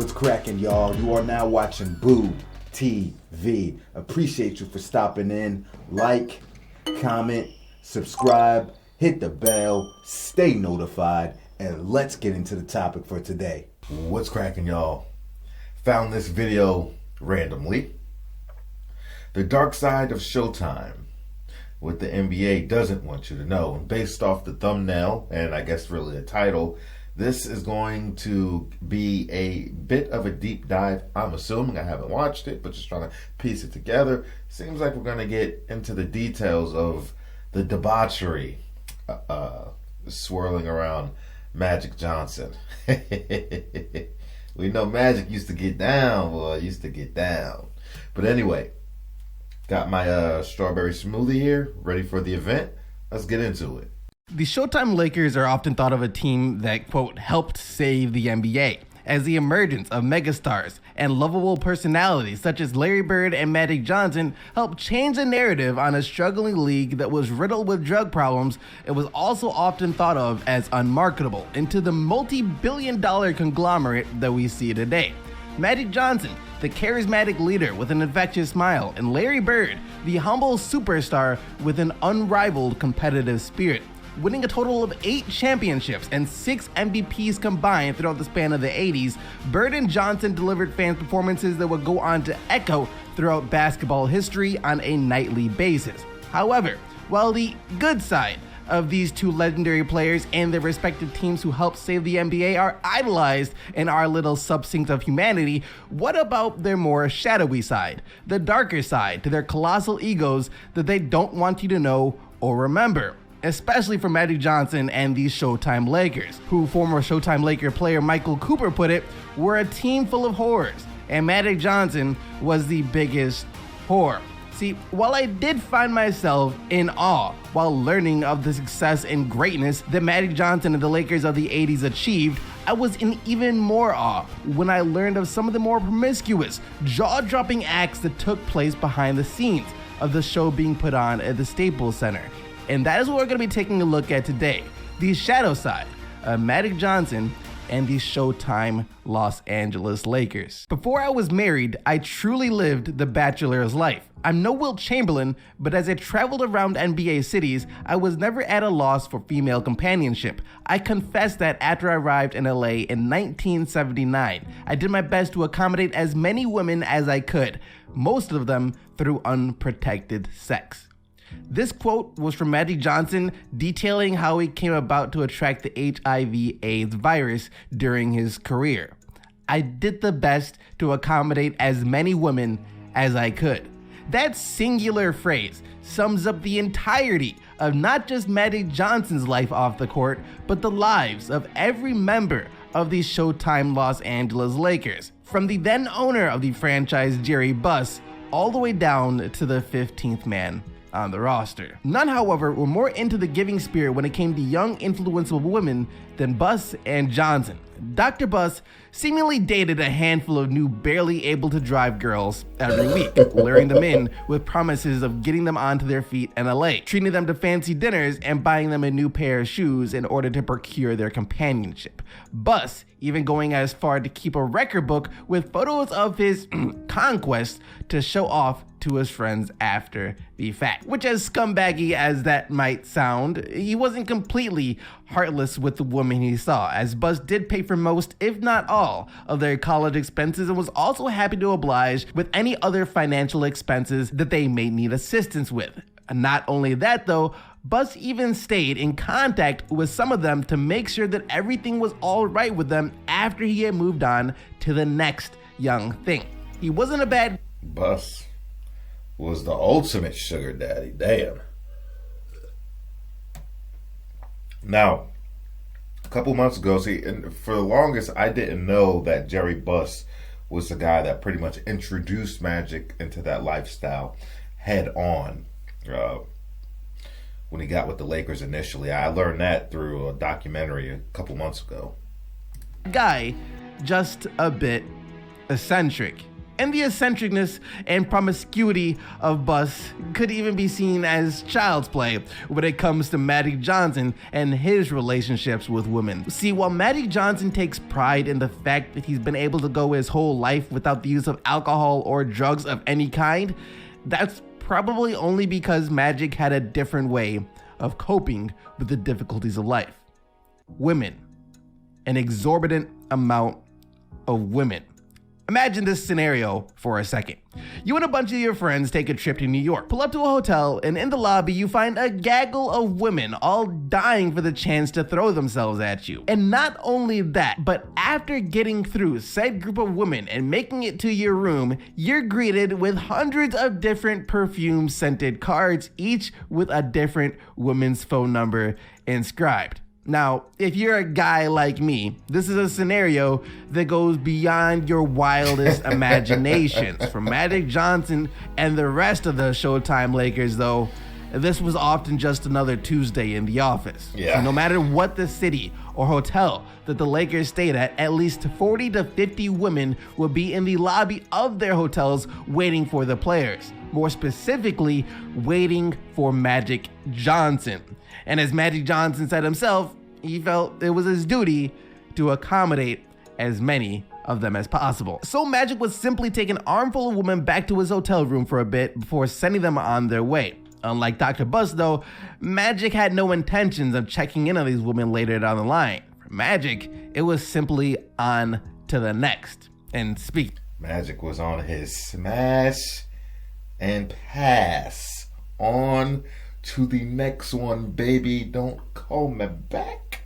What's cracking, y'all? You are now watching Boo TV. Appreciate you for stopping in. Like, comment, subscribe, hit the bell, stay notified, and let's get into the topic for today. What's cracking, y'all? Found this video randomly. The dark side of Showtime, what the NBA doesn't want you to know. And based off the thumbnail, and I guess really the title, this is going to be a bit of a deep dive. I'm assuming, I haven't watched it, but just trying to piece it together. Seems like we're going to get into the details of the debauchery swirling around Magic Johnson. We know Magic used to get down, boy, used to get down. But anyway, got my strawberry smoothie here, ready for the event. Let's get into it. The Showtime Lakers are often thought of a team that, quote, helped save the NBA, as the emergence of megastars and lovable personalities such as Larry Bird and Magic Johnson helped change the narrative on a struggling league that was riddled with drug problems. It was also often thought of as unmarketable into the multi-billion-dollar conglomerate that we see today. Magic Johnson, the charismatic leader with an infectious smile, and Larry Bird, the humble superstar with an unrivaled competitive spirit. Winning a total of 8 championships and 6 MVPs combined throughout the span of the 80s, Bird and Johnson delivered fans performances that would go on to echo throughout basketball history on a nightly basis. However, while the good side of these two legendary players and their respective teams who helped save the NBA are idolized in our little succinct of humanity, what about their more shadowy side, the darker side to their colossal egos that they don't want you to know or remember? Especially for Magic Johnson and the Showtime Lakers, who former Showtime Laker player Michael Cooper put it, were a team full of whores, and Magic Johnson was the biggest whore. See, while I did find myself in awe while learning of the success and greatness that Magic Johnson and the Lakers of the 80s achieved, I was in even more awe when I learned of some of the more promiscuous, jaw-dropping acts that took place behind the scenes of the show being put on at the Staples Center. And that is what we're going to be taking a look at today, the shadow side of Magic Johnson and the Showtime Los Angeles Lakers. Before I was married, I truly lived the bachelor's life. I'm no Wilt Chamberlain, but as I traveled around NBA cities, I was never at a loss for female companionship. I confess that after I arrived in LA in 1979, I did my best to accommodate as many women as I could, most of them through unprotected sex. This quote was from Magic Johnson detailing how he came about to attract the HIV/AIDS virus during his career. I did the best to accommodate as many women as I could. That singular phrase sums up the entirety of not just Magic Johnson's life off the court, but the lives of every member of the Showtime Los Angeles Lakers, from the then owner of the franchise, Jerry Buss, all the way down to the 15th man on the roster. None, however, were more into the giving spirit when it came to young, influenceable women than Buss and Johnson. Dr. Buss seemingly dated a handful of new, barely able to drive girls every week, luring them in with promises of getting them onto their feet in LA, treating them to fancy dinners, and buying them a new pair of shoes in order to procure their companionship. Buss even going as far to keep a record book with photos of his conquests to show off to his friends after the fact. Which, as scumbaggy as that might sound, he wasn't completely heartless with the women he saw, as Buss did pay for most, if not all, of their college expenses and was also happy to oblige with any other financial expenses that they may need assistance with. Not only that though, Buss even stayed in contact with some of them to make sure that everything was all right with them after he had moved on to the next young thing. He wasn't a bad... Buss was the ultimate sugar daddy. Damn. Now, a couple months ago, and for the longest, I didn't know that Jerry Buss was the guy that pretty much introduced Magic into that lifestyle head on. When he got with the Lakers initially. I learned that through a documentary a couple months ago. Guy, just a bit eccentric. And the eccentricness and promiscuity of Bus could even be seen as child's play when it comes to Magic Johnson and his relationships with women. See, while Magic Johnson takes pride in the fact that he's been able to go his whole life without the use of alcohol or drugs of any kind, that's probably only because Magic had a different way of coping with the difficulties of life. Women. An exorbitant amount of women. Imagine this scenario for a second. You and a bunch of your friends take a trip to New York, pull up to a hotel, and in the lobby you find a gaggle of women all dying for the chance to throw themselves at you. And not only that, but after getting through said group of women and making it to your room, you're greeted with hundreds of different perfume-scented cards, each with a different woman's phone number inscribed. Now, if you're a guy like me, this is a scenario that goes beyond your wildest imaginations. For Magic Johnson and the rest of the Showtime Lakers, though, this was often just another Tuesday in the office. Yeah. So no matter what the city or hotel that the Lakers stayed at least 40 to 50 women would be in the lobby of their hotels waiting for the players. More specifically, waiting for Magic Johnson. And as Magic Johnson said himself, he felt it was his duty to accommodate as many of them as possible. So Magic would simply take an armful of women back to his hotel room for a bit before sending them on their way. Unlike Dr. Bus, though, Magic had no intentions of checking in on these women later down the line. For Magic, it was simply on to the next. And speak. Magic was on his smash and pass. On to the next one, baby. Don't call me back.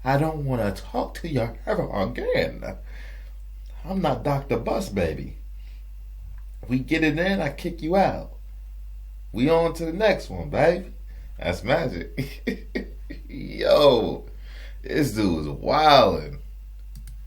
I don't want to talk to you ever again. I'm not Dr. Bus, baby. We get it in, I kick you out. We on to the next one, baby. That's Magic. Yo, this dude is wildin'.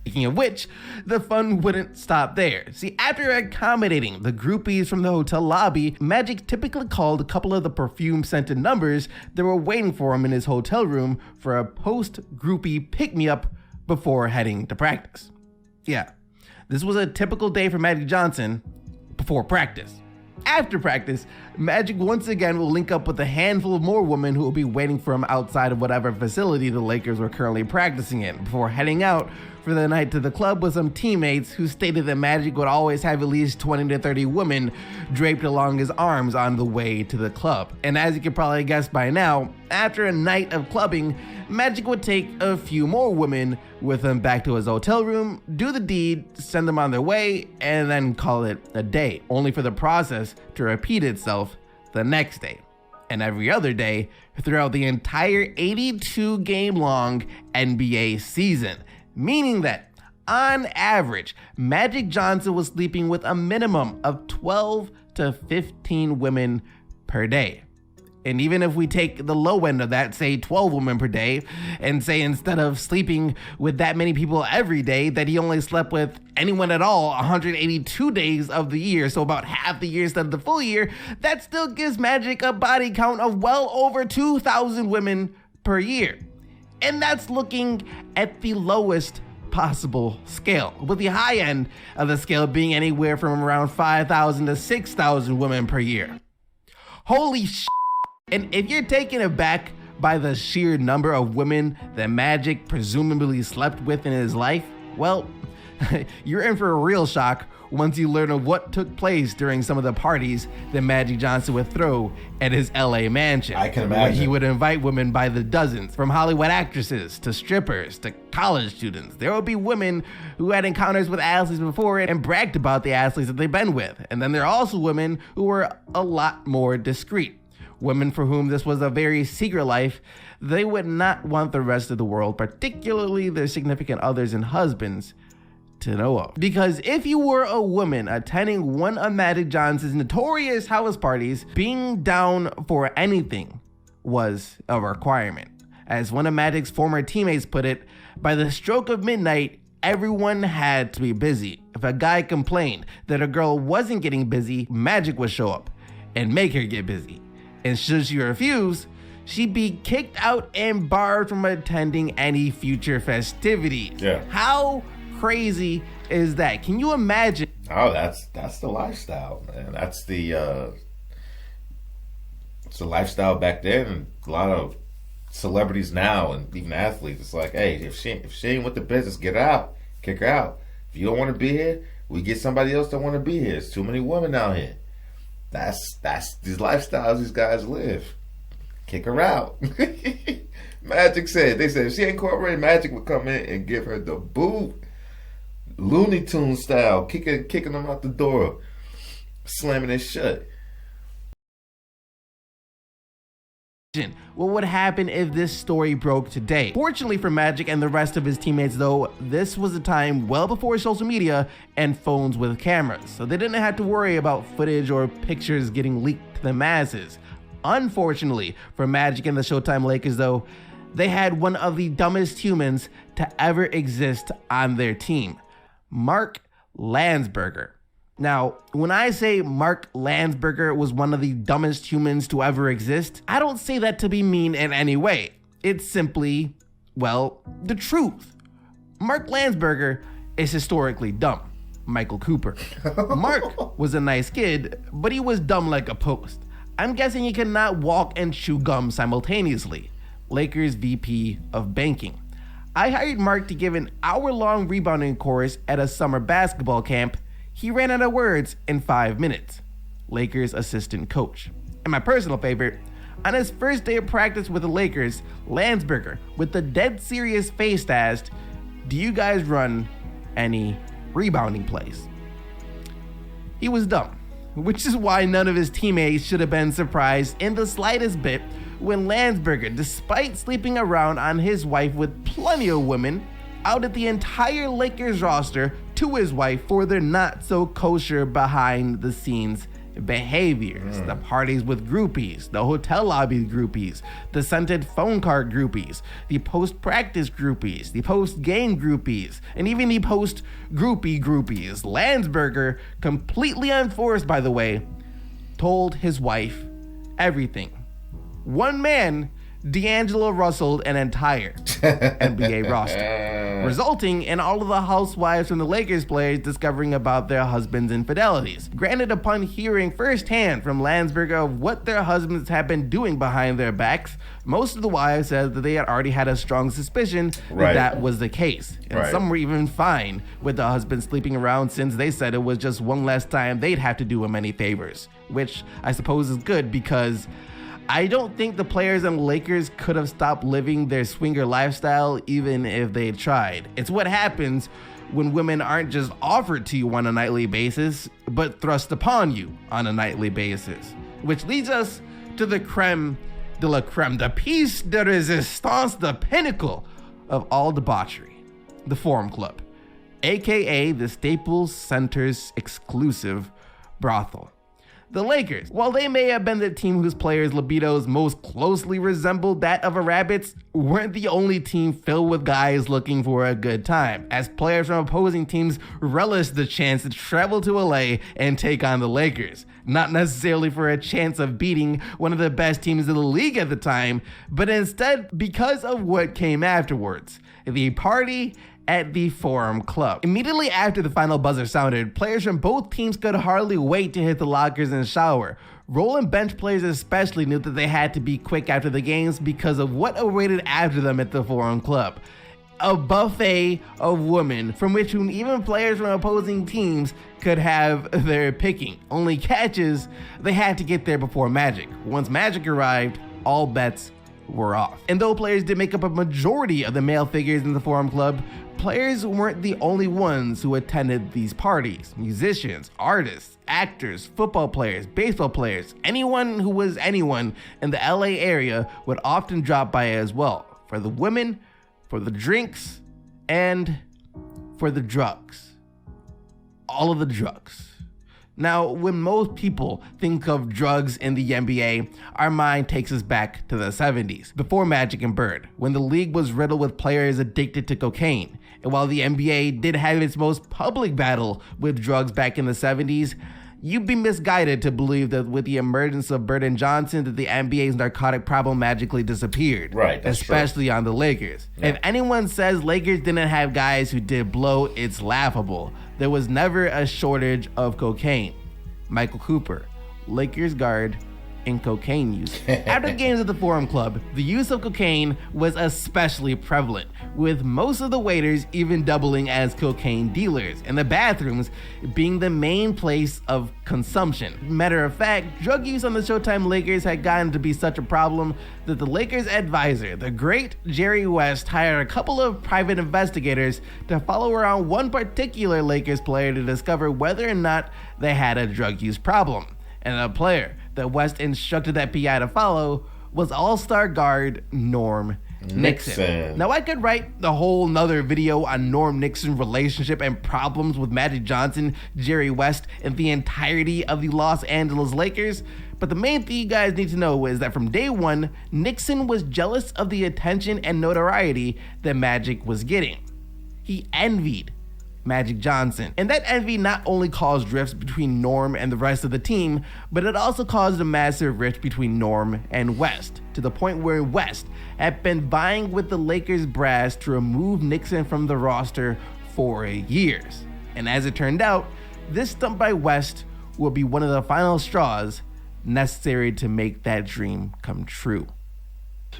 Speaking of which, the fun wouldn't stop there. See, after accommodating the groupies from the hotel lobby, Magic typically called a couple of the perfume-scented numbers that were waiting for him in his hotel room for a post-groupie pick-me-up before heading to practice. Yeah, this was a typical day for Magic Johnson before practice. After practice, Magic once again will link up with a handful of more women who will be waiting for him outside of whatever facility the Lakers were currently practicing in before heading out for the night to the club with some teammates who stated that Magic would always have at least 20 to 30 women draped along his arms on the way to the club. And as you can probably guess by now, after a night of clubbing, Magic would take a few more women with him back to his hotel room, do the deed, send them on their way, and then call it a day, only for the process to repeat itself the next day and every other day throughout the entire 82-game-long NBA season. Meaning that, on average, Magic Johnson was sleeping with a minimum of 12 to 15 women per day. And even if we take the low end of that, say 12 women per day, and say instead of sleeping with that many people every day, that he only slept with anyone at all 182 days of the year, so about half the year instead of the full year, that still gives Magic a body count of well over 2,000 women per year. And that's looking at the lowest possible scale, with the high end of the scale being anywhere from around 5,000 to 6,000 women per year. Holy shit. And if you're taken aback by the sheer number of women that Magic presumably slept with in his life, well, you're in for a real shock once you learn of what took place during some of the parties that Magic Johnson would throw at his LA mansion. I can imagine. Where he would invite women by the dozens, from Hollywood actresses to strippers to college students. There would be women who had encounters with athletes before and bragged about the athletes that they've been with. And then there are also women who were a lot more discreet. Women for whom this was a very secret life they would not want the rest of the world, particularly their significant others and husbands, to know of. Because if you were a woman attending one of Magic Johnson's notorious house parties, being down for anything was a requirement. As one of Magic's former teammates put it, by the stroke of midnight, everyone had to be busy. If a guy complained that a girl wasn't getting busy, Magic would show up and make her get busy. And should she refuse, she'd be kicked out and barred from attending any future festivities. Yeah. How crazy is that? Can you imagine Oh, that's the lifestyle, man. It's the lifestyle back then. And a lot of celebrities now, and even athletes, it's like, hey, if she ain't with the business, get her out, kick her out. If you don't want to be here, we get somebody else that want to be here. There's too many women out here. That's these lifestyles these guys live. Kick her out. Magic said if she ain't cooperating, Magic would come in and give her the boot. Looney Tunes style, kicking them out the door, slamming it shut. What would happen if this story broke today? Fortunately for Magic and the rest of his teammates though, this was a time well before social media and phones with cameras, so they didn't have to worry about footage or pictures getting leaked to the masses. Unfortunately for Magic and the Showtime Lakers though, they had one of the dumbest humans to ever exist on their team. Mark Landsberger. Now, when I say Mark Landsberger was one of the dumbest humans to ever exist, I don't say that to be mean in any way. It's simply, well, the truth. Mark Landsberger is historically dumb. Michael Cooper. Mark was a nice kid, but he was dumb like a post. I'm guessing he could not walk and chew gum simultaneously. Lakers VP of Banking. I hired Mark to give an hour-long rebounding course at a summer basketball camp. He ran out of words in 5 minutes. Lakers assistant coach. And my personal favorite, on his first day of practice with the Lakers, Landsberger, with the dead serious face, asked, "Do you guys run any rebounding plays?" He was dumb, which is why none of his teammates should have been surprised in the slightest bit when Landsberger, despite sleeping around on his wife with plenty of women, outed the entire Lakers roster to his wife for their not so kosher behind the scenes behaviors. The parties with groupies, the hotel lobby groupies, the scented phone card groupies, the post-practice groupies, the post-game groupies, and even the post-groupie groupies. Landsberger, completely unforced by the way, told his wife everything. One man, D'Angelo Russelled an entire NBA roster, resulting in all of the housewives from the Lakers players discovering about their husbands' infidelities. Granted, upon hearing firsthand from Landsberger of what their husbands had been doing behind their backs, most of the wives said that they had already had a strong suspicion that that was the case. And some were even fine with the husband sleeping around, since they said it was just one less time they'd have to do him any favors, which I suppose is good, because I don't think the players on the Lakers could have stopped living their swinger lifestyle even if they tried. It's what happens when women aren't just offered to you on a nightly basis, but thrust upon you on a nightly basis. Which leads us to the creme de la creme, the piece de resistance, the pinnacle of all debauchery, the Forum Club, aka the Staples Center's exclusive brothel. The Lakers, while they may have been the team whose players' libidos most closely resembled that of a rabbit's, weren't the only team filled with guys looking for a good time, as players from opposing teams relished the chance to travel to LA and take on the Lakers. Not necessarily for a chance of beating one of the best teams in the league at the time, but instead because of what came afterwards, the party at the Forum Club. Immediately after the final buzzer sounded, players from both teams could hardly wait to hit the lockers and shower. Role and bench players especially knew that they had to be quick after the games because of what awaited after them at the Forum Club. A buffet of women from which even players from opposing teams could have their picking. Only catch is they had to get there before Magic. Once Magic arrived, all bets were off. And though players did make up a majority of the male figures in the Forum Club, players weren't the only ones who attended these parties. Musicians, artists, actors, football players, baseball players, anyone who was anyone in the LA area would often drop by as well, for the women, for the drinks, and for the drugs. All of the drugs. Now, when most people think of drugs in the NBA, our mind takes us back to the 70s, before Magic and Bird, when the league was riddled with players addicted to cocaine. And while the NBA did have its most public battle with drugs back in the 70s, you'd be misguided to believe that with the emergence of Bird and Johnson that the NBA's narcotic problem magically disappeared. Right, that's especially true. On the Lakers. Yeah. If anyone says Lakers didn't have guys who did blow, it's laughable. there was never a shortage of cocaine. Michael Cooper, Lakers guard, and cocaine use. After games at the Forum Club, the use of cocaine was especially prevalent, with most of the waiters even doubling as cocaine dealers, and the bathrooms being the main place of consumption. Matter of fact, drug use on the Showtime Lakers had gotten to be such a problem that the Lakers advisor, the great Jerry West, hired a couple of private investigators to follow around one particular Lakers player to discover whether or not they had a drug use problem. And the player that West instructed that PI to follow was all-star guard Norm Nixon. Now, I could write the whole nother video on Norm Nixon's relationship and problems with Magic Johnson, Jerry West, and the entirety of the Los Angeles Lakers, but the main thing you guys need to know is that from day one, Nixon was jealous of the attention and notoriety that Magic was getting. He envied Magic Johnson. And that envy not only caused rifts between Norm and the rest of the team, but it also caused a massive rift between Norm and West, to the point where West had been vying with the Lakers brass to remove Nixon from the roster for years. And as it turned out, this stunt by West will be one of the final straws necessary to make that dream come true.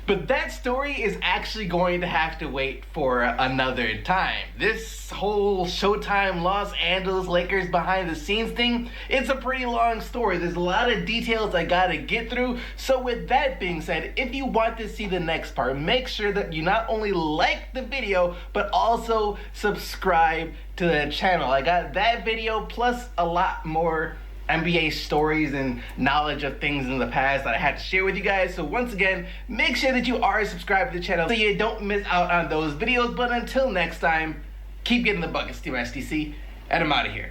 But that story is actually going to have to wait for another time. This whole Showtime Los Angeles Lakers behind the scenes thing, it's a pretty long story. There's a lot of details I gotta get through. So with that being said, if you want to see the next part, make sure that you not only like the video, but also subscribe to the channel. I got that video plus a lot more NBA stories and knowledge of things in the past that I had to share with you guys. So once again, make sure that you are subscribed to the channel so you don't miss out on those videos. But until next time, keep getting the buckets, Team STC, and I'm out of here.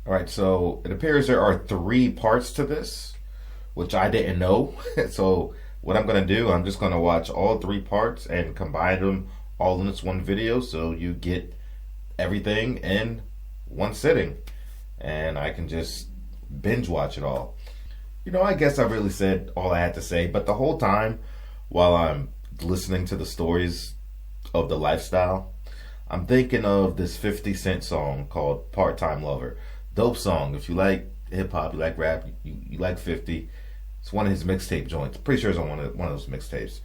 All right, so it appears there are 3 parts to this, which I didn't know. So what I'm going to do, I'm just going to watch all 3 parts and combine them all in this one video so you get everything in one sitting. And I can just binge watch it all. You know, I guess I really said all I had to say, but the whole time while I'm listening to the stories of the lifestyle, I'm thinking of this 50 Cent song called Part-Time Lover. Dope song. If you like hip-hop, you like rap, you like 50, it's one of his mixtape joints. Pretty sure it's on one of those mixtapes.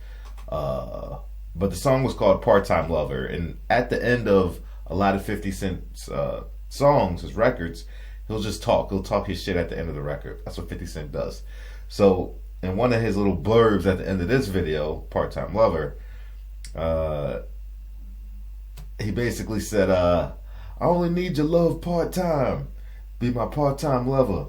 But the song was called Part-Time Lover, and at the end of a lot of 50 Cent's songs, his records, he'll just talk. He'll talk his shit at the end of the record. That's what 50 Cent does. So in one of his little blurbs at the end of this video, Part-Time Lover, he basically said, I only need your love part-time. Be my part-time lover.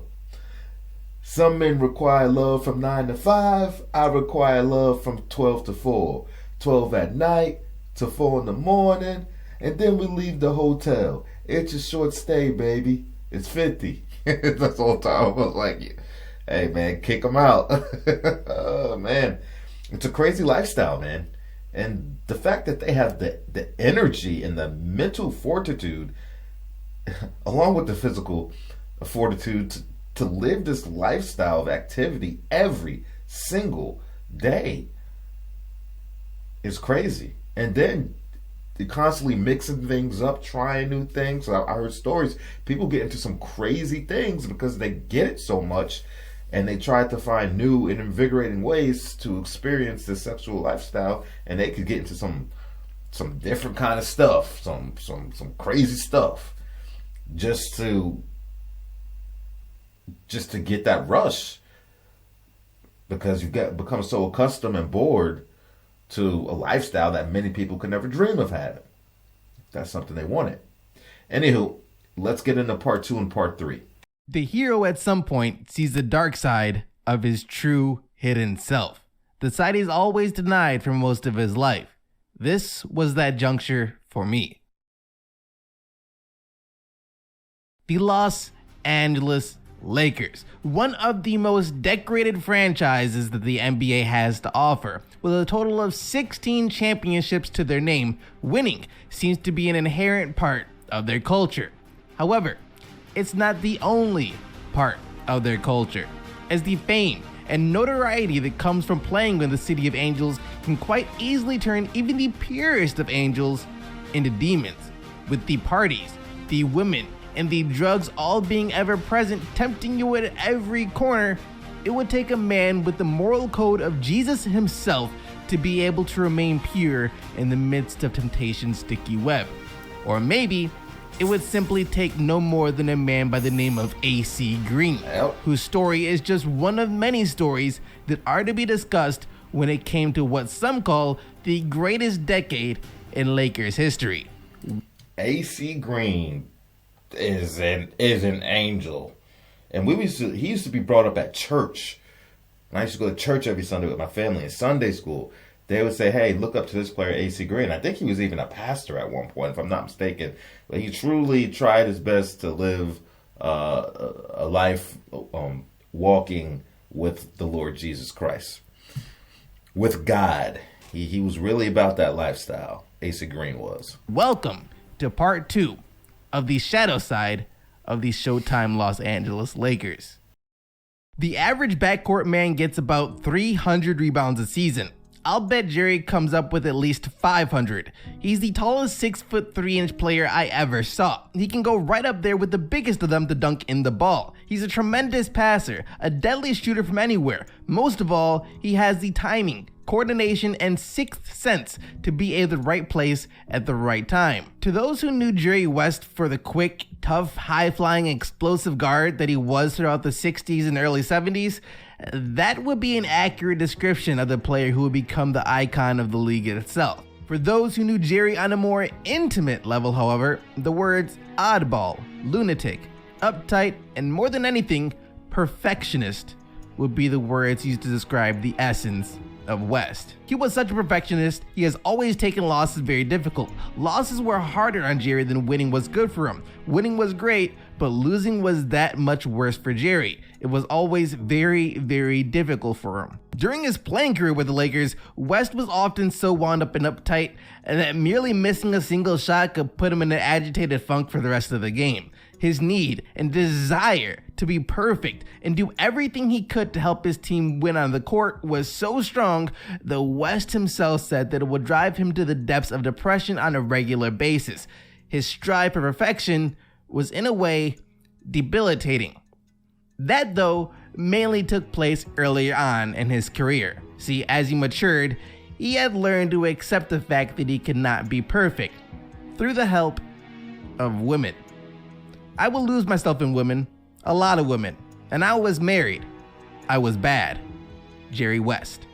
Some men require love from 9 to 5. I require love from 12 to 4. 12 at night to 4 in the morning. And then we leave the hotel. It's a short stay, baby. It's 50. That's the whole time I was like, hey, man, kick them out. Oh, man. It's a crazy lifestyle, man. And the fact that they have the energy and the mental fortitude, along with the physical fortitude, to live this lifestyle of activity every single day is crazy. And then they're constantly mixing things up, trying new things. I heard stories. People get into some crazy things because they get it so much, and they try to find new and invigorating ways to experience this sexual lifestyle, and they could get into some different kind of stuff, some crazy stuff, just to get that rush, because you become so accustomed and bored to a lifestyle that many people could never dream of having. That's something they wanted. Anywho, let's get into part 2 and part 3. The hero at some point sees the dark side of his true hidden self, the side he's always denied for most of his life. This was that juncture for me. The Los Angeles Lakers, one of the most decorated franchises that the NBA has to offer. With a total of 16 championships to their name, winning seems to be an inherent part of their culture. However, it's not the only part of their culture, as the fame and notoriety that comes from playing in the City of Angels can quite easily turn even the purest of angels into demons. With the parties, the women, and the drugs all being ever present, tempting you at every corner, it would take a man with the moral code of Jesus himself to be able to remain pure in the midst of temptation's sticky web. Or maybe it would simply take no more than a man by the name of AC Green, whose story is just one of many stories that are to be discussed when it came to what some call the greatest decade in Lakers history. AC Green is an angel. And he used to be brought up at church. And I used to go to church every Sunday with my family in Sunday school. They would say, hey, look up to this player, AC Green. I think he was even a pastor at one point, if I'm not mistaken. But he truly tried his best to live a life walking with the Lord Jesus Christ. With God. He was really about that lifestyle. AC Green was. Welcome to part 2 of the shadow side of the Showtime Los Angeles Lakers. The average backcourt man gets about 300 rebounds a season. I'll bet Jerry comes up with at least 500. He's the tallest 6'3" player I ever saw. He can go right up there with the biggest of them to dunk in the ball. He's a tremendous passer, a deadly shooter from anywhere. Most of all, he has the timing, coordination, and sixth sense to be at the right place at the right time. To those who knew Jerry West for the quick, tough, high-flying, explosive guard that he was throughout the 60s and early 70s, that would be an accurate description of the player who would become the icon of the league itself. For those who knew Jerry on a more intimate level, however, the words oddball, lunatic, uptight, and more than anything, perfectionist would be the words used to describe the essence of West. He was such a perfectionist, he has always taken losses very difficult. Losses were harder on Jerry than winning was good for him. Winning was great, but losing was that much worse for Jerry. It was always very, very difficult for him. During his playing career with the Lakers, West was often so wound up and uptight that merely missing a single shot could put him in an agitated funk for the rest of the game. His need and desire to be perfect and do everything he could to help his team win on the court was so strong that West himself said that it would drive him to the depths of depression on a regular basis. His strive for perfection was in a way debilitating. That, though, mainly took place earlier on in his career. See, as he matured, he had learned to accept the fact that he could not be perfect through the help of women. I will lose myself in women, a lot of women, and I was married. I was bad. Jerry West.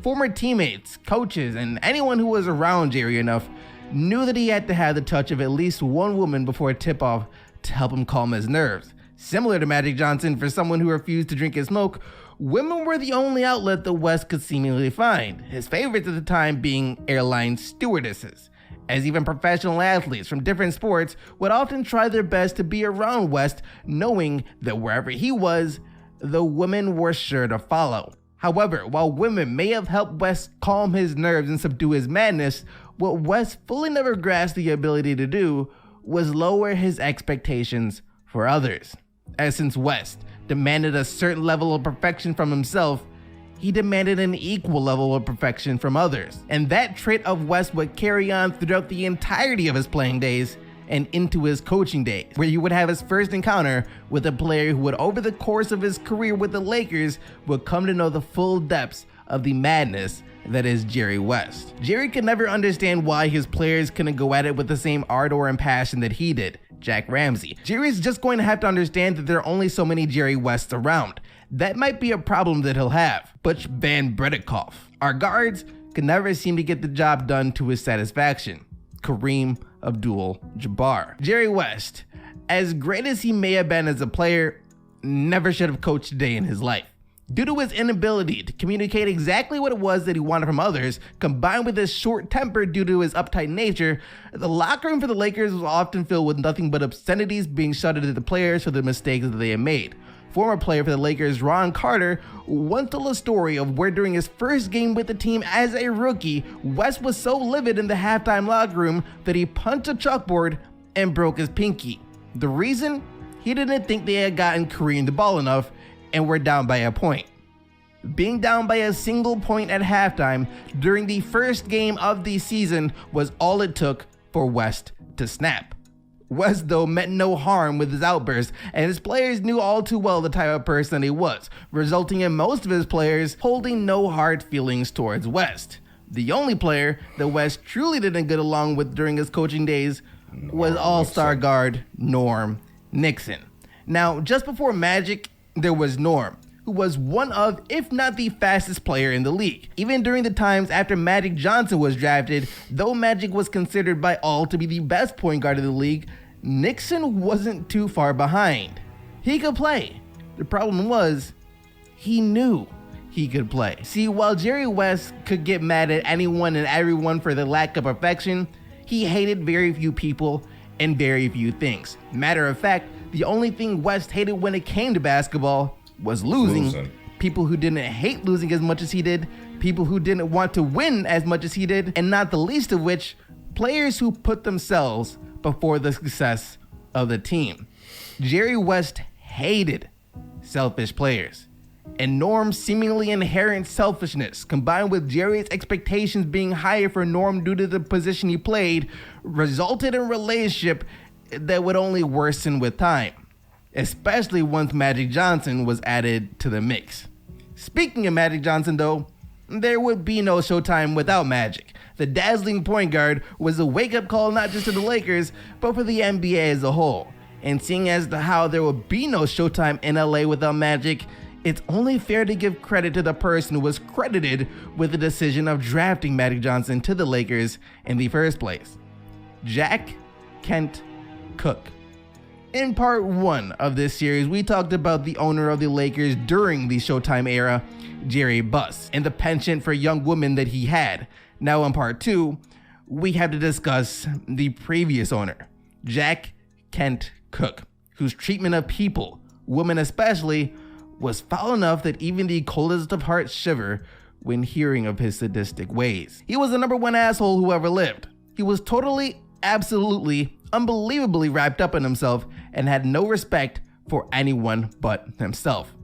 Former teammates, coaches, and anyone who was around Jerry enough knew that he had to have the touch of at least one woman before a tip-off to help him calm his nerves. Similar to Magic Johnson, for someone who refused to drink and smoke, women were the only outlet that West could seemingly find, his favorites at the time being airline stewardesses, as even professional athletes from different sports would often try their best to be around West, knowing that wherever he was, the women were sure to follow. However, while women may have helped West calm his nerves and subdue his madness, what West fully never grasped the ability to do was lower his expectations for others. As since West demanded a certain level of perfection from himself, he demanded an equal level of perfection from others. And that trait of West would carry on throughout the entirety of his playing days and into his coaching days, where he would have his first encounter with a player who would, over the course of his career with the Lakers, would come to know the full depths of the madness that is Jerry West. Jerry could never understand why his players couldn't go at it with the same ardor and passion that he did. Jack Ramsey. Jerry's just going to have to understand that there are only so many Jerry Wests around. That might be a problem that he'll have. Butch Van Bredikoff. Our guards could never seem to get the job done to his satisfaction. Kareem Abdul-Jabbar. Jerry West, as great as he may have been as a player, never should have coached a day in his life. Due to his inability to communicate exactly what it was that he wanted from others, combined with his short temper due to his uptight nature, the locker room for the Lakers was often filled with nothing but obscenities being shouted at the players for the mistakes that they had made. Former player for the Lakers, Ron Carter, once told a story of where during his first game with the team as a rookie, West was so livid in the halftime locker room that he punched a chalkboard and broke his pinky. The reason? He didn't think they had gotten Kareem the ball enough and were down by a point. Being down by a single point at halftime during the first game of the season was all it took for West to snap. West, though, meant no harm with his outbursts, and his players knew all too well the type of person he was, resulting in most of his players holding no hard feelings towards West. The only player that West truly didn't get along with during his coaching days was all-star guard Norm Nixon. Now, just before Magic, there was Norm, who was one of, if not the fastest player in the league. Even during the times after Magic Johnson was drafted, though Magic was considered by all to be the best point guard in the league, Nixon wasn't too far behind. He could play. The problem was, he knew he could play. See, while Jerry West could get mad at anyone and everyone for the lack of perfection, he hated very few people and very few things. Matter of fact, the only thing West hated when it came to basketball was losing. People who didn't hate losing as much as he did, people who didn't want to win as much as he did, and not the least of which, players who put themselves before the success of the team. Jerry West hated selfish players. And Norm's seemingly inherent selfishness, combined with Jerry's expectations being higher for Norm due to the position he played, resulted in a relationship that would only worsen with time, especially once Magic Johnson was added to the mix. Speaking of Magic Johnson, though, there would be no Showtime without Magic. The dazzling point guard was a wake-up call not just to the Lakers, but for the NBA as a whole. And seeing as to how there would be no Showtime in LA without Magic, it's only fair to give credit to the person who was credited with the decision of drafting Magic Johnson to the Lakers in the first place. Jack Kent Cooke. In part 1 of this series, we talked about the owner of the Lakers during the Showtime era, Jerry Buss, and the penchant for young women that he had. Now in part 2, we have to discuss the previous owner, Jack Kent Cooke, whose treatment of people, women especially, was foul enough that even the coldest of hearts shiver when hearing of his sadistic ways. He was the number one asshole who ever lived. He was totally, absolutely, unbelievably wrapped up in himself and had no respect for anyone but himself.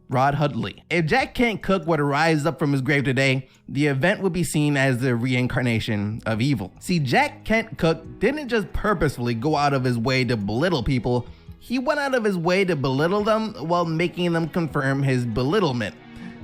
Rod Hudley. If Jack Kent Cooke were to rise up from his grave today, the event would be seen as the reincarnation of evil. See, Jack Kent Cooke didn't just purposefully go out of his way to belittle people. He went out of his way to belittle them while making them confirm his belittlement.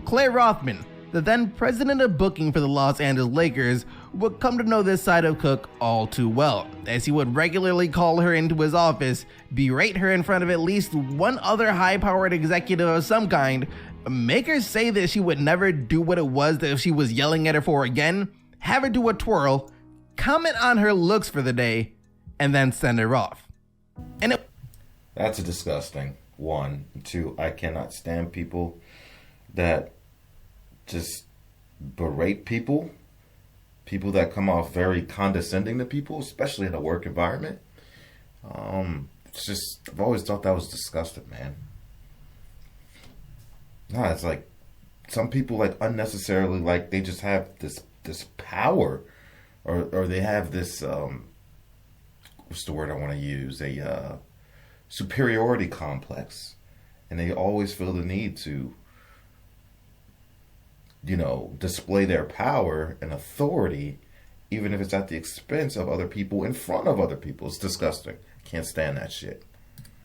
Clay Rothman, the then president of booking for the Los Angeles Lakers, would come to know this side of Cooke all too well, as he would regularly call her into his office, berate her in front of at least one other high-powered executive of some kind, make her say that she would never do what it was that she was yelling at her for again, have her do a twirl, comment on her looks for the day, and then send her off. That's a disgusting. 1. 2, I cannot stand people that just berate people. People that come off very condescending to people, especially in a work environment. It's just, I've always thought that was disgusting, man. No, it's like some people like unnecessarily, like they just have this power, or they have this what's the word I want to use? A superiority complex, and they always feel the need to, display their power and authority, even if it's at the expense of other people, in front of other people. It's disgusting. Can't stand that shit.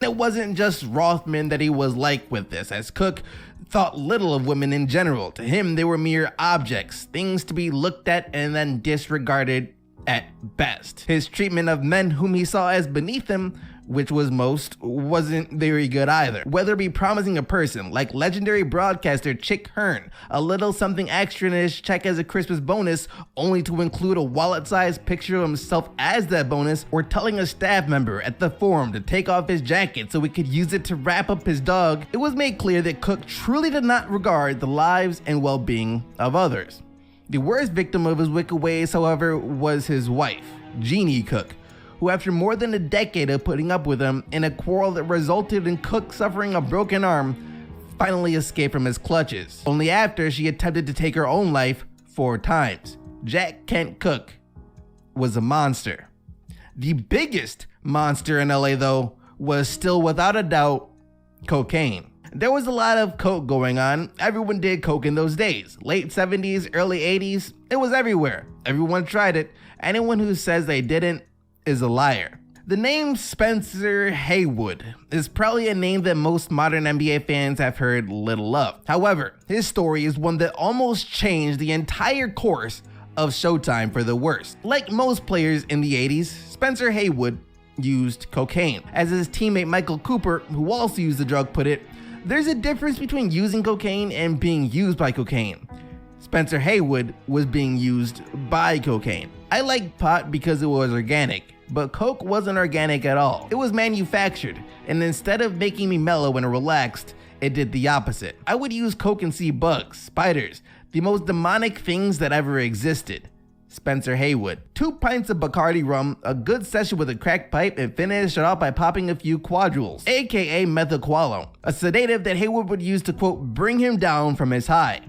It wasn't just Rothman that he was like with this, as Cooke thought little of women in general. To him, they were mere objects, things to be looked at and then disregarded at best. His treatment of men whom he saw as beneath him, which was most, wasn't very good either. Whether it be promising a person like legendary broadcaster Chick Hearn a little something extra in his check as a Christmas bonus, only to include a wallet-sized picture of himself as that bonus, or telling a staff member at the forum to take off his jacket so he could use it to wrap up his dog, it was made clear that Cooke truly did not regard the lives and well-being of others. The worst victim of his wicked ways, however, was his wife, Jeannie Cooke, who after more than a decade of putting up with him in a quarrel that resulted in Cooke suffering a broken arm, finally escaped from his clutches, only after she attempted to take her own life 4 times. Jack Kent Cooke was a monster. The biggest monster in LA, though, was still without a doubt cocaine. There was a lot of coke going on. Everyone did coke in those days. Late 70s, early 80s, it was everywhere. Everyone tried it. Anyone who says they didn't is a liar. The name Spencer Haywood is probably a name that most modern NBA fans have heard little of. However, his story is one that almost changed the entire course of Showtime for the worse. Like most players in the 80s, Spencer Haywood used cocaine. As his teammate Michael Cooper, who also used the drug, put it, there's a difference between using cocaine and being used by cocaine. Spencer Haywood was being used by cocaine. I like pot because it was organic, but coke wasn't organic at all. It was manufactured, and instead of making me mellow and relaxed, it did the opposite. I would use coke and see bugs, spiders, the most demonic things that ever existed. Spencer Haywood. 2 pints of Bacardi rum, a good session with a crack pipe, and finish it off by popping a few quadrules, aka methaqualone, a sedative that Haywood would use to, quote, bring him down from his high.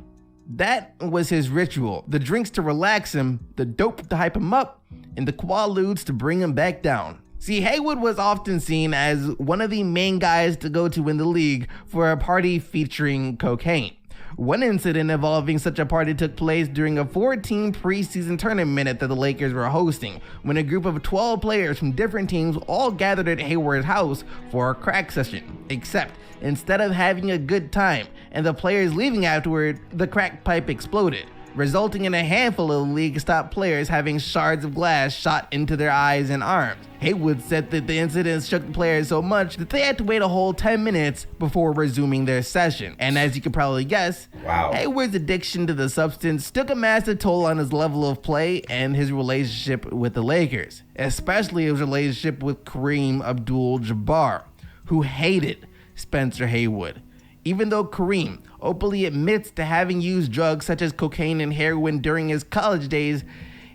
That was his ritual. The drinks to relax him, the dope to hype him up, and the quaaludes to bring him back down. See, Haywood was often seen as one of the main guys to go to in the league for a party featuring cocaine. One incident involving such a party took place during a 4-team preseason tournament that the Lakers were hosting, when a group of 12 players from different teams all gathered at Hayward's house for a crack session. Except, instead of having a good time and the players leaving afterward, the crack pipe exploded, resulting in a handful of league's top players having shards of glass shot into their eyes and arms. Haywood said that the incident shook the players so much that they had to wait a whole 10 minutes before resuming their session. And as you can probably guess, Haywood's addiction to the substance took a massive toll on his level of play and his relationship with the Lakers, especially his relationship with Kareem Abdul-Jabbar, who hated Spencer Haywood. Even though Kareem openly admits to having used drugs such as cocaine and heroin during his college days,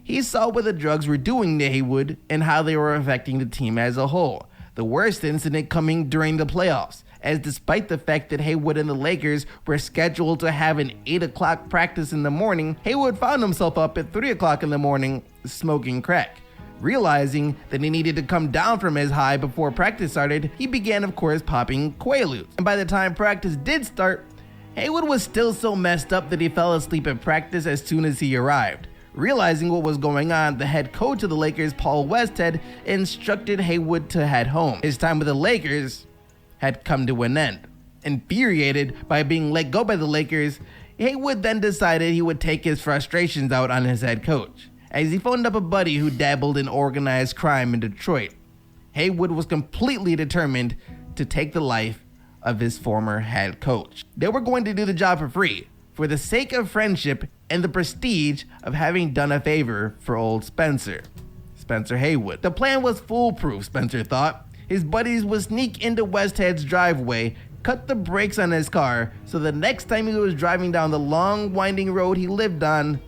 he saw what the drugs were doing to Haywood and how they were affecting the team as a whole. The worst incident coming during the playoffs, as despite the fact that Haywood and the Lakers were scheduled to have an 8 o'clock practice in the morning, Haywood found himself up at 3 o'clock in the morning smoking crack. Realizing that he needed to come down from his high before practice started, he began, of course, popping Quaaludes. And by the time practice did start, Haywood was still so messed up that he fell asleep at practice as soon as he arrived. Realizing what was going on, the head coach of the Lakers, Paul Westhead, instructed Haywood to head home. His time with the Lakers had come to an end. Infuriated by being let go by the Lakers, Haywood then decided he would take his frustrations out on his head coach, as he phoned up a buddy who dabbled in organized crime in Detroit. Haywood was completely determined to take the life of his former head coach. They were going to do the job for free, for the sake of friendship and the prestige of having done a favor for old Spencer Haywood. The plan was foolproof, Spencer thought. His buddies would sneak into Westhead's driveway, cut the brakes on his car, so the next time he was driving down the long, winding road he lived on,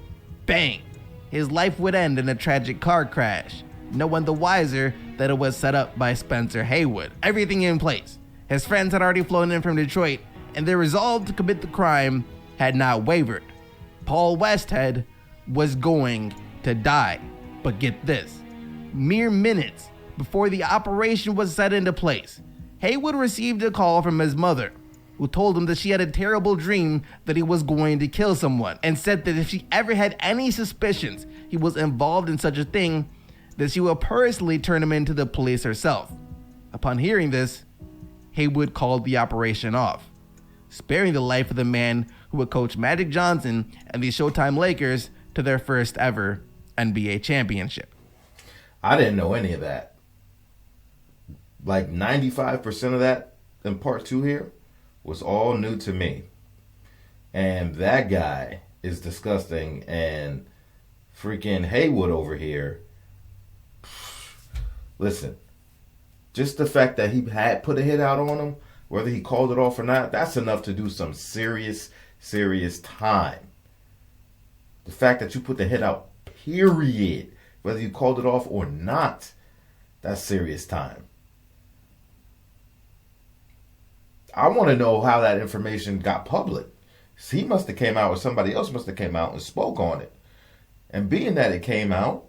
bang! His life would end in a tragic car crash. No one the wiser that it was set up by Spencer Haywood. Everything in place. His friends had already flown in from Detroit, and their resolve to commit the crime had not wavered. Paul Westhead was going to die. But get this, mere minutes before the operation was set into place, Haywood received a call from his mother, who told him that she had a terrible dream that he was going to kill someone, and said that if she ever had any suspicions he was involved in such a thing, that she would personally turn him into the police herself. Upon hearing this, Haywood called the operation off, sparing the life of the man who would coach Magic Johnson and the Showtime Lakers to their first ever NBA championship. I didn't know any of that. Like 95% of that in part 2 here was all new to me. And that guy is disgusting. And freaking Haywood over here, listen, just the fact that he had put a hit out on him, whether he called it off or not, that's enough to do some serious time. The fact that you put the hit out, period, whether you called it off or not, that's serious time. I want to know how that information got public. He must have came out, or somebody else must have came out and spoke on it. And being that it came out,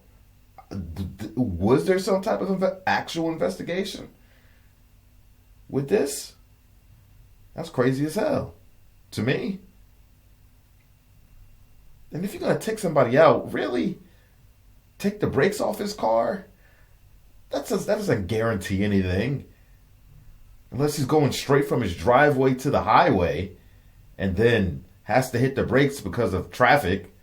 was there some type of actual investigation with this? That's crazy as hell to me. And if you're going to take somebody out, really take the brakes off his car? that doesn't guarantee anything. Unless he's going straight from his driveway to the highway and then has to hit the brakes because of traffic.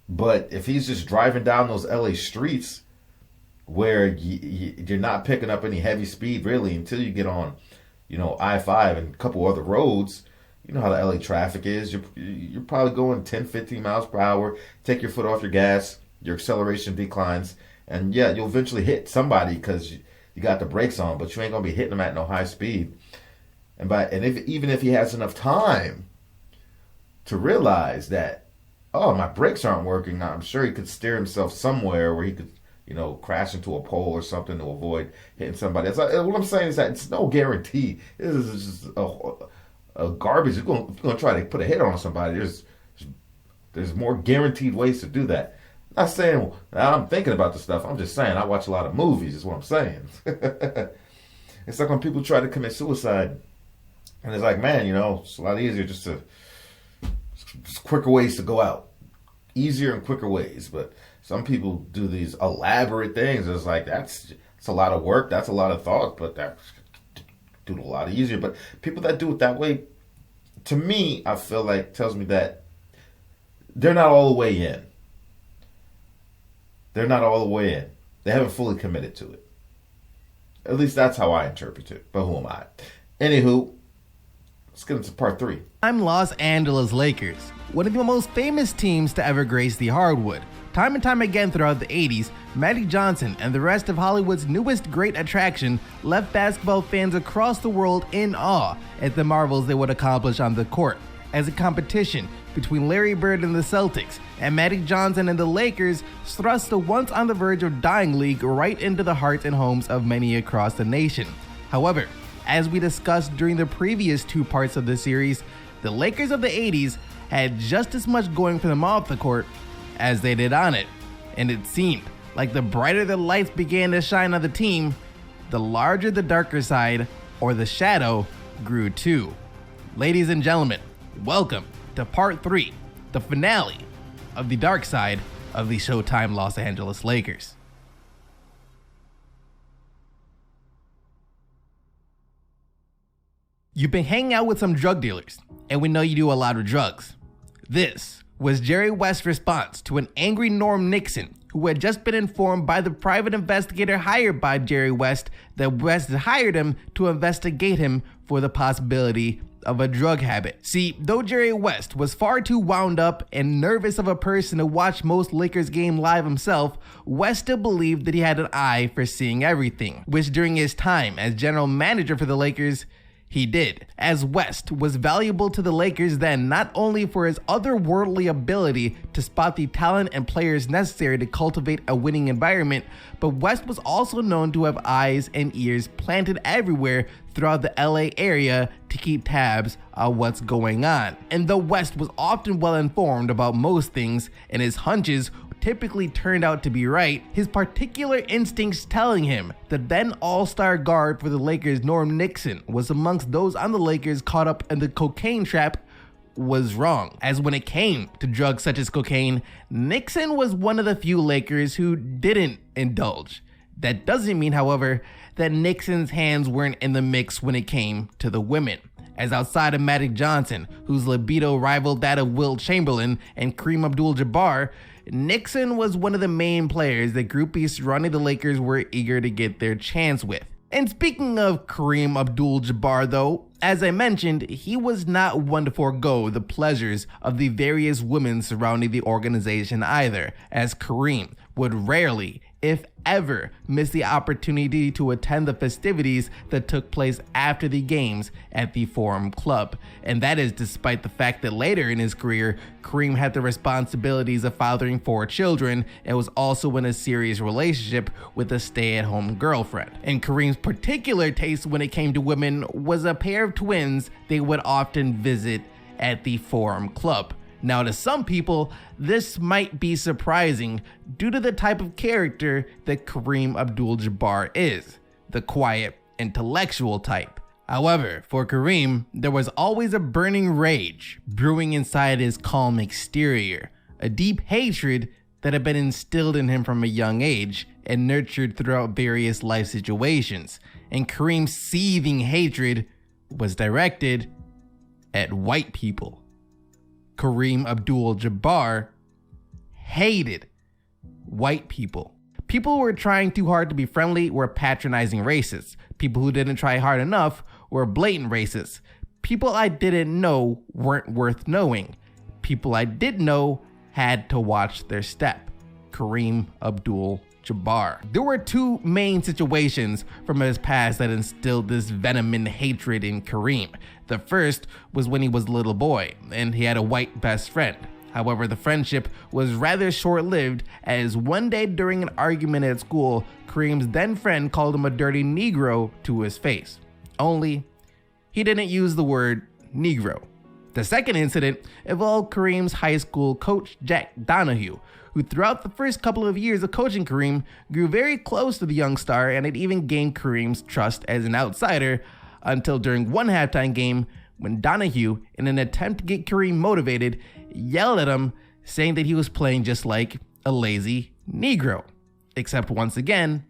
But if he's just driving down those LA streets where you're not picking up any heavy speed really until you get on, I-5 and a couple other roads, you know how the LA traffic is. You're probably going 10, 15 miles per hour. Take your foot off your gas, your acceleration declines, and yeah, you'll eventually hit somebody because you got the brakes on, but you ain't gonna be hitting them at no high speed. Even if he has enough time to realize that, oh, my brakes aren't working, I'm sure he could steer himself somewhere where he could, crash into a pole or something to avoid hitting somebody. What I'm saying is that it's no guarantee. This is just a garbage. If you're going to try to put a hit on somebody, there's more guaranteed ways to do that. I'm not saying I'm thinking about this stuff. I'm just saying I watch a lot of movies is what I'm saying. It's like when people try to commit suicide. And it's like, man, it's a lot easier just quicker ways to go out. Easier and quicker ways. But some people do these elaborate things. It's like, that's a lot of work. That's a lot of thought. But that's do it a lot easier. But people that do it that way, to me, I feel like tells me that they're not all the way in. They're not all the way in. They haven't fully committed to it. At least that's how I interpret it. But who am I? Anywho, let's get into part 3. I'm Los Angeles Lakers, one of the most famous teams to ever grace the hardwood. Time and time again throughout the 80s, Magic Johnson and the rest of Hollywood's newest great attraction left basketball fans across the world in awe at the marvels they would accomplish on the court. As a competition between Larry Bird and the Celtics and Magic Johnson and the Lakers thrust the once on the verge of dying league right into the hearts and homes of many across the nation. However, as we discussed during the previous 2 parts of the series, the Lakers of the 80s had just as much going for them off the court as they did on it, and it seemed like the brighter the lights began to shine on the team, the larger the darker side, or the shadow, grew too. Ladies and gentlemen, welcome to part 3, the finale of the dark side of the Showtime Los Angeles Lakers. You've been hanging out with some drug dealers, and we know you do a lot of drugs. This was Jerry West's response to an angry Norm Nixon, who had just been informed by the private investigator hired by Jerry West that West had hired him to investigate him for the possibility of a drug habit. See, though Jerry West was far too wound up and nervous of a person to watch most Lakers game live himself, West still believed that he had an eye for seeing everything, which during his time as general manager for the Lakers, he did, as West was valuable to the Lakers then not only for his otherworldly ability to spot the talent and players necessary to cultivate a winning environment, but West was also known to have eyes and ears planted everywhere throughout the LA area to keep tabs on what's going on. And though West was often well informed about most things and his hunches typically turned out to be right, his particular instincts telling him that then all-star guard for the Lakers, Norm Nixon, was amongst those on the Lakers caught up in the cocaine trap was wrong. As when it came to drugs such as cocaine, Nixon was one of the few Lakers who didn't indulge. That doesn't mean, however, that Nixon's hands weren't in the mix when it came to the women, as outside of Magic Johnson, whose libido rivaled that of Wilt Chamberlain and Kareem Abdul-Jabbar, Nixon was one of the main players that groupies surrounding the Lakers were eager to get their chance with. And speaking of Kareem Abdul-Jabbar though, as I mentioned, he was not one to forego the pleasures of the various women surrounding the organization either, as Kareem would rarely, if ever, miss the opportunity to attend the festivities that took place after the games at the Forum Club. And that is despite the fact that later in his career, Kareem had the responsibilities of fathering 4 children and was also in a serious relationship with a stay-at-home girlfriend. And Kareem's particular taste when it came to women was a pair of twins they would often visit at the Forum Club. Now, to some people, this might be surprising due to the type of character that Kareem Abdul-Jabbar is, the quiet, intellectual type. However, for Kareem, there was always a burning rage brewing inside his calm exterior, a deep hatred that had been instilled in him from a young age and nurtured throughout various life situations, and Kareem's seething hatred was directed at white people. Kareem Abdul-Jabbar hated white people. People who were trying too hard to be friendly were patronizing racists. People who didn't try hard enough were blatant racists. People I didn't know weren't worth knowing. People I did know had to watch their step. Kareem Abdul-Jabbar. There were two main situations from his past that instilled this venom and hatred in Kareem. The first was when he was a little boy and he had a white best friend. However, the friendship was rather short-lived, as one day during an argument at school, Kareem's then friend called him a dirty Negro to his face. Only, he didn't use the word Negro. The second incident involved Kareem's high school coach, Jack Donahue, who throughout the first couple of years of coaching Kareem grew very close to the young star and had even gained Kareem's trust as an outsider, until during one halftime game when Donahue, in an attempt to get Kareem motivated, yelled at him, saying that he was playing just like a lazy Negro. Except once again,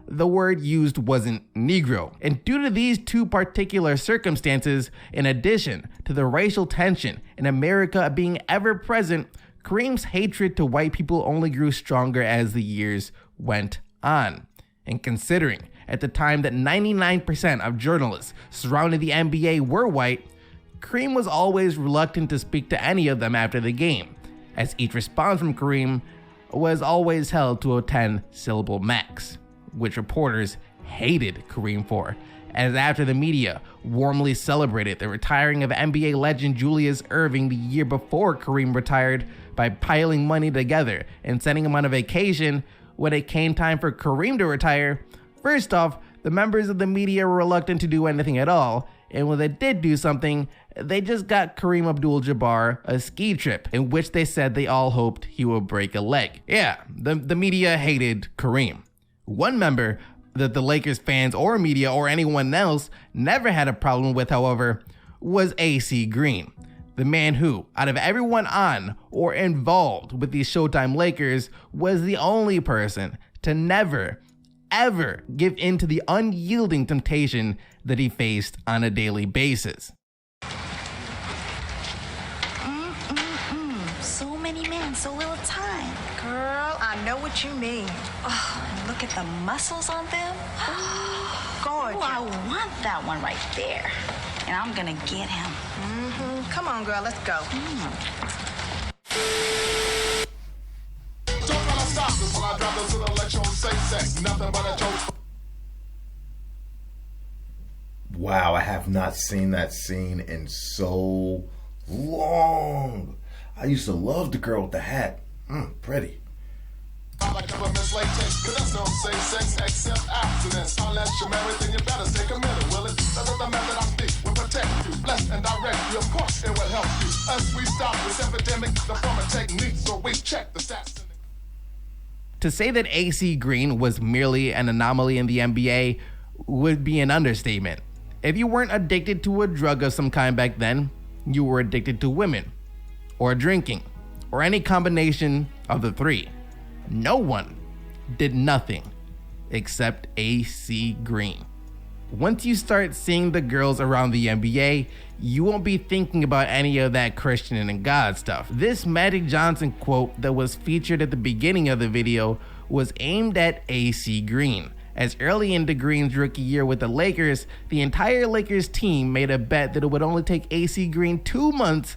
the word used wasn't Negro. And due to these two particular circumstances, in addition to the racial tension in America being ever present, Kareem's hatred to white people only grew stronger as the years went on. And considering at the time that 99% of journalists surrounding the NBA were white, Kareem was always reluctant to speak to any of them after the game, as each response from Kareem was always held to a 10-syllable max, which reporters hated Kareem for, as after the media warmly celebrated the retiring of NBA legend Julius Erving the year before Kareem retired by piling money together and sending him on a vacation, when it came time for Kareem to retire, first off, the members of the media were reluctant to do anything at all, and when they did do something, they just got Kareem Abdul-Jabbar a ski trip, in which they said they all hoped he would break a leg. Yeah, the media hated Kareem. One member that the Lakers fans or media or anyone else never had a problem with, however, was AC Green. The man who, out of everyone on or involved with the Showtime Lakers, was the only person to never, ever give in to the unyielding temptation that he faced on a daily basis. So many men, so little time. Girl, I know what you mean. Oh, and look at the muscles on them. Gorgeous. Oh, I want that one right there. And I'm gonna get him. Come on, girl, let's go. Wow, I have not seen that scene in so long. I used to love the girl with the hat. Pretty. I like government's latex, cause that's no safe sex except abstinence. Unless you're married, then you better take a minute, will it? That is the method I speak, will protect you, bless and direct you. Of course, it will help you. As we stop this epidemic, the former technique, so we check the stats. To say that AC Green was merely an anomaly in the NBA would be an understatement. If you weren't addicted to a drug of some kind back then, you were addicted to women, or drinking, or any combination of the three. No one did nothing except AC Green. Once you start seeing the girls around the NBA, you won't be thinking about any of that Christian and God stuff. This Magic Johnson quote that was featured at the beginning of the video was aimed at AC Green, as early into Green's rookie year with the Lakers, the entire Lakers team made a bet that it would only take AC Green 2 months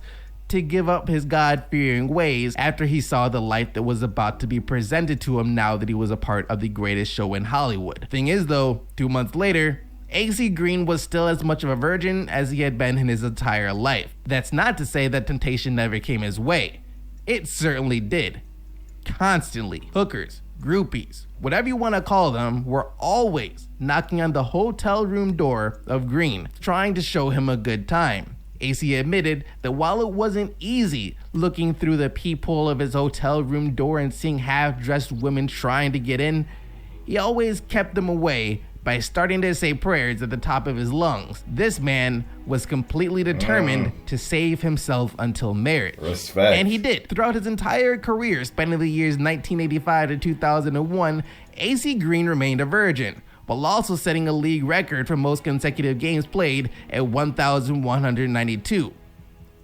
to give up his God-fearing ways after he saw the light that was about to be presented to him now that he was a part of the greatest show in Hollywood. Thing is though, 2 months later, AC Green was still as much of a virgin as he had been in his entire life. That's not to say that temptation never came his way. It certainly did. Constantly. Hookers, groupies, whatever you want to call them, were always knocking on the hotel room door of Green, trying to show him a good time. AC admitted that while it wasn't easy looking through the peephole of his hotel room door and seeing half-dressed women trying to get in, he always kept them away by starting to say prayers at the top of his lungs. This man was completely determined to save himself until marriage. Respect. And he did. Throughout his entire career, spanning the years 1985 to 2001, AC Green remained a virgin, while also setting a league record for most consecutive games played at 1,192.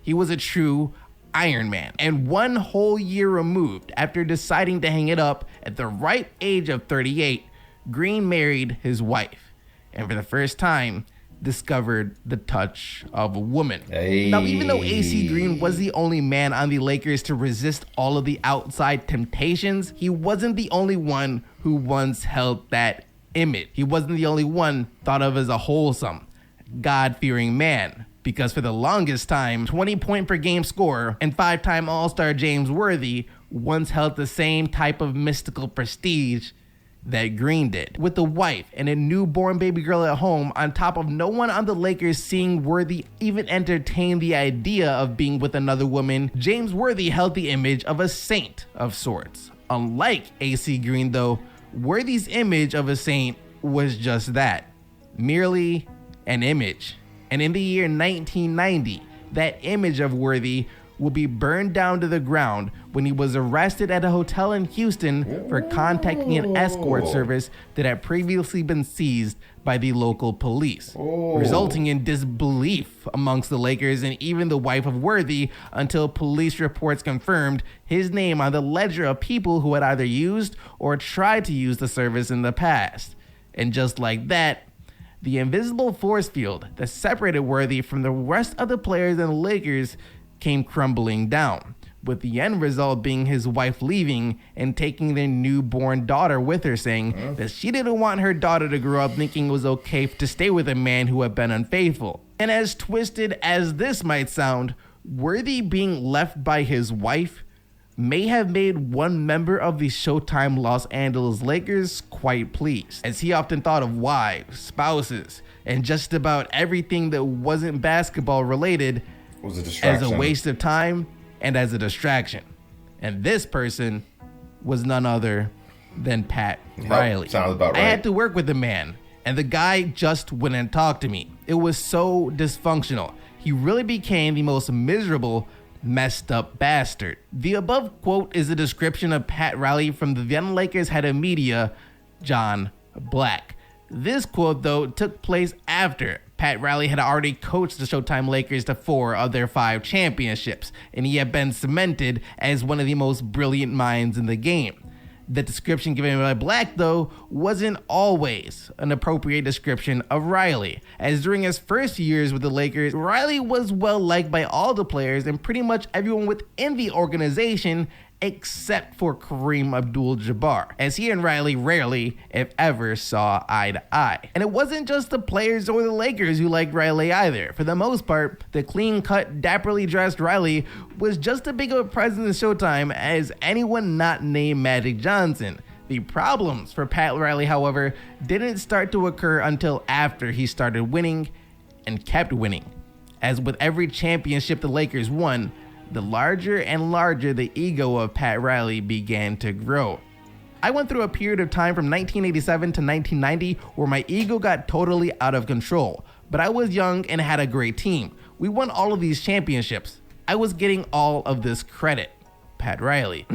He was a true Iron Man, and one whole year removed after deciding to hang it up at the ripe age of 38, Green married his wife, and for the first time, discovered the touch of a woman. Hey. Now, even though AC Green was the only man on the Lakers to resist all of the outside temptations, he wasn't the only one who once held that image. He wasn't the only one thought of as a wholesome, God-fearing man. Because for the longest time, 20-point per game scorer and 5-time All-Star James Worthy once held the same type of mystical prestige that Green did. With a wife and a newborn baby girl at home, on top of no one on the Lakers seeing Worthy even entertain the idea of being with another woman, James Worthy held the image of a saint of sorts. Unlike AC Green though, Worthy's image of a saint was just that, merely an image. And in the year 1990, that image of Worthy will be burned down to the ground when he was arrested at a hotel in Houston for contacting an escort service that had previously been seized by the local police, resulting in disbelief amongst the Lakers and even the wife of Worthy until police reports confirmed his name on the ledger of people who had either used or tried to use the service in the past. And just like that, the invisible force field that separated Worthy from the rest of the players in the Lakers came crumbling down, with the end result being his wife leaving and taking their newborn daughter with her, saying that she didn't want her daughter to grow up thinking it was okay to stay with a man who had been unfaithful. And as twisted as this might sound, Worthy being left by his wife may have made one member of the Showtime Los Angeles Lakers quite pleased, as he often thought of wives, spouses, and just about everything that wasn't basketball related as a waste of time and as a distraction. And this person was none other than Pat Riley. Sounds about right. I had to work with the man, and the guy just wouldn't talk to me. It was so dysfunctional. He really became the most miserable, messed up bastard. The above quote is a description of Pat Riley from the then Lakers head of media, John Black. This quote, though, took place after Pat Riley had already coached the Showtime Lakers to 4 of their 5 championships, and he had been cemented as one of the most brilliant minds in the game. The description given by Black, though, wasn't always an appropriate description of Riley, as during his first years with the Lakers, Riley was well liked by all the players and pretty much everyone within the organization except for Kareem Abdul-Jabbar, as he and Riley rarely, if ever, saw eye to eye. And it wasn't just the players or the Lakers who liked Riley either. For the most part, the clean-cut, dapperly dressed Riley was just as big of a presence in Showtime as anyone not named Magic Johnson. The problems for Pat Riley, however, didn't start to occur until after he started winning and kept winning. As with every championship the Lakers won, the larger and larger the ego of Pat Riley began to grow. I went through a period of time from 1987 to 1990 where my ego got totally out of control, but I was young and had a great team. We won all of these championships. I was getting all of this credit. Pat Riley.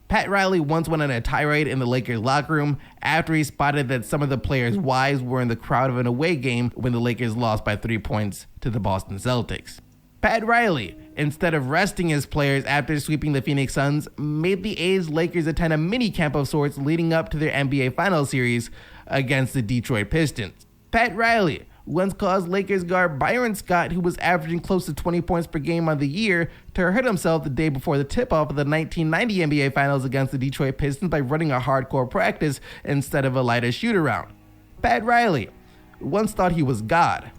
Pat Riley once went on a tirade in the Lakers locker room after he spotted that some of the players' wives were in the crowd of an away game when the Lakers lost by 3 points to the Boston Celtics. Pat Riley, instead of resting his players after sweeping the Phoenix Suns, made the aged Lakers attend a mini-camp of sorts leading up to their NBA Finals series against the Detroit Pistons. Pat Riley once caused Lakers guard Byron Scott, who was averaging close to 20 points per game on the year, to hurt himself the day before the tip-off of the 1990 NBA Finals against the Detroit Pistons by running a hardcore practice instead of a lighter shoot-around. Pat Riley once thought he was God.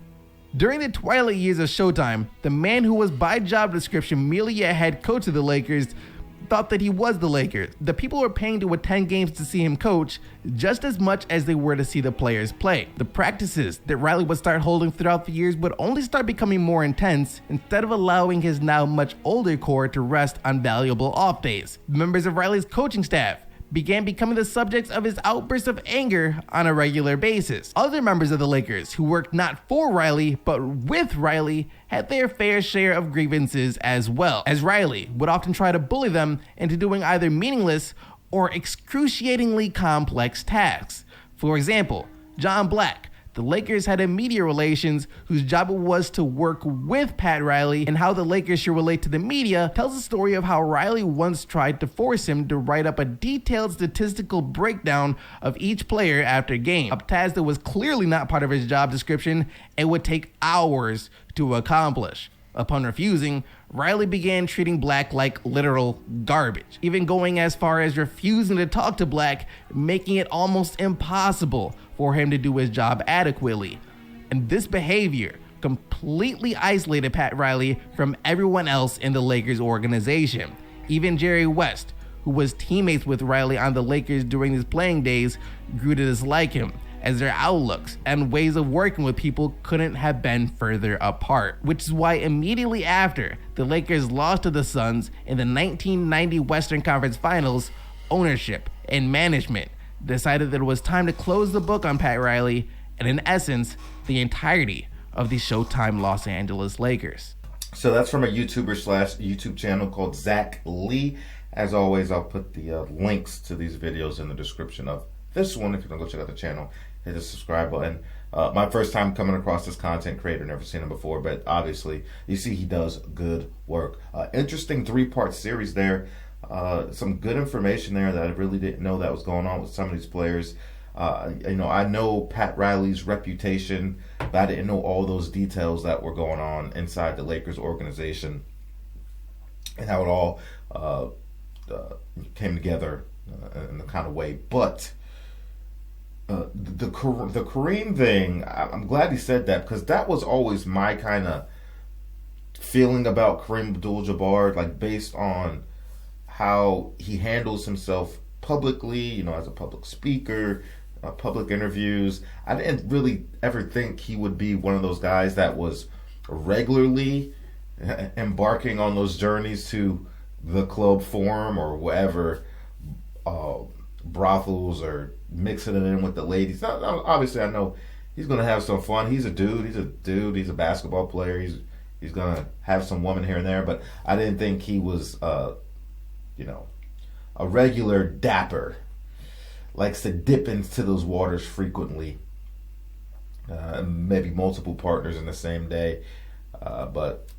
During the twilight years of Showtime, the man who was by job description merely a head coach of the Lakers thought that he was the Lakers. The people were paying to attend games to see him coach just as much as they were to see the players play. The practices that Riley would start holding throughout the years would only start becoming more intense instead of allowing his now much older core to rest on valuable off days. Members of Riley's coaching staff began becoming the subjects of his outbursts of anger on a regular basis. Other members of the Lakers who worked not for Riley, but with Riley, had their fair share of grievances as well, as Riley would often try to bully them into doing either meaningless or excruciatingly complex tasks. For example, John Black, the Lakers had a media relations whose job it was to work with Pat Riley, and how the Lakers should relate to the media tells the story of how Riley once tried to force him to write up a detailed statistical breakdown of each player after game, a task that was clearly not part of his job description and would take hours to accomplish. Upon refusing, Riley began treating Black like literal garbage, even going as far as refusing to talk to Black, making it almost impossible for him to do his job adequately. And this behavior completely isolated Pat Riley from everyone else in the Lakers organization. Even Jerry West, who was teammates with Riley on the Lakers during his playing days, grew to dislike him, as their outlooks and ways of working with people couldn't have been further apart. Which is why immediately after the Lakers lost to the Suns in the 1990 Western Conference Finals, ownership and management decided that it was time to close the book on Pat Riley and, in essence, the entirety of the Showtime Los Angeles Lakers. So that's from a YouTuber/YouTube channel called Zach Lee. As always, I'll put the links to these videos in the description of this one. If you want to go check out the channel, hit the subscribe button. My first time coming across this content creator, never seen him before, but obviously you see he does good work. Interesting 3-part series there. Some good information there that I really didn't know that was going on with some of these players. I know Pat Riley's reputation, but I didn't know all those details that were going on inside the Lakers organization and how it all came together in the kind of way. But the Kareem thing, I'm glad he said that, because that was always my kind of feeling about Kareem Abdul-Jabbar, like based on how he handles himself publicly, as a public speaker, public interviews. I didn't really ever think he would be one of those guys that was regularly embarking on those journeys to the club forum or whatever, brothels, or mixing it in with the ladies. Now, obviously, I know he's going to have some fun. He's a dude. He's a basketball player. He's going to have some woman here and there. But I didn't think he was, a regular dapper. Likes to dip into those waters frequently. Maybe multiple partners in the same day. But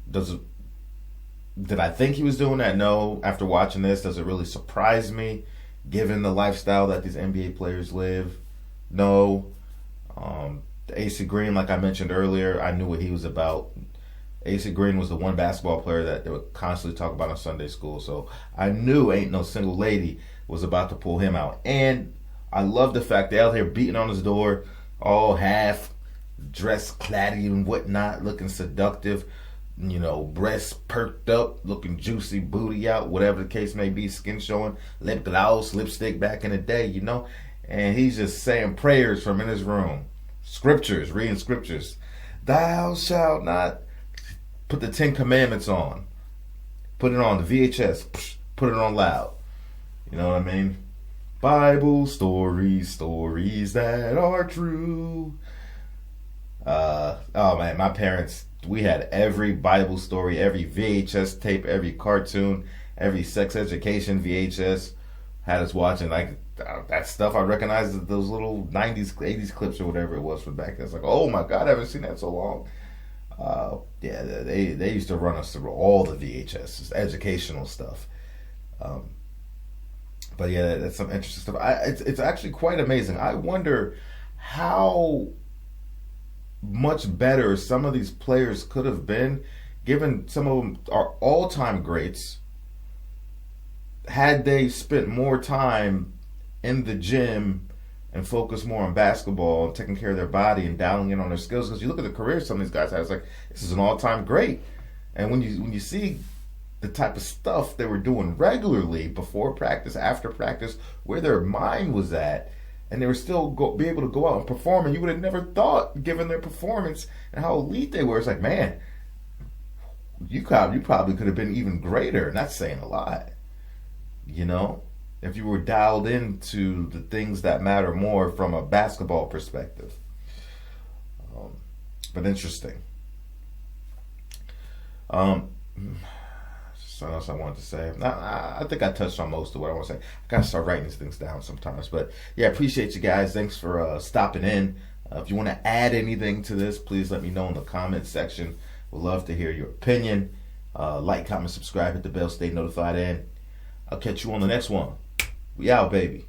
did I think he was doing that? No. After watching this, does it really surprise me, given the lifestyle that these NBA players live? No. AC Green, like I mentioned earlier, I knew what he was about. AC Green was the one basketball player that they would constantly talk about in Sunday school. So I knew ain't no single lady was about to pull him out. And I love the fact they're out here beating on his door, all half dressed, claddy and whatnot, looking seductive. Breasts perked up, looking juicy, booty out, whatever the case may be, skin showing, lip gloss, lipstick back in the day, And he's just saying prayers from in his room. Scriptures, reading scriptures. Thou shalt not. Put the 10 Commandments on. Put it on the VHS. Put it on loud. You know what I mean? Bible stories that are true. Oh man, my parents, we had every Bible story, every VHS tape, every cartoon, every sex education VHS. Had us watching like that stuff. I recognized those little 90s, 80s clips or whatever it was from back then. It's like, oh my God, I haven't seen that in so long. They used to run us through all the VHS, educational stuff. But yeah, that's some interesting stuff. It's actually quite amazing. I wonder how much better some of these players could have been, given some of them are all-time greats, had they spent more time in the gym and focused more on basketball and taking care of their body and dialing in on their skills. Because you look at the careers some of these guys had, it's like, this is an all-time great. And when you see the type of stuff they were doing regularly before practice, after practice, where their mind was at, and they were still be able to go out and perform, and you would have never thought, given their performance and how elite they were, it's like, man, you probably could have been even greater. And that's saying a lot, if you were dialed into the things that matter more from a basketball perspective. But interesting. Something else I wanted to say. I think I touched on most of what I want to say. I gotta start writing these things down sometimes. But yeah, appreciate you guys. Thanks for stopping in. If you want to add anything to this, please let me know in the comment section. Would love to hear your opinion. Like, comment, subscribe, hit the bell, stay notified, and I'll catch you on the next one. We out, baby.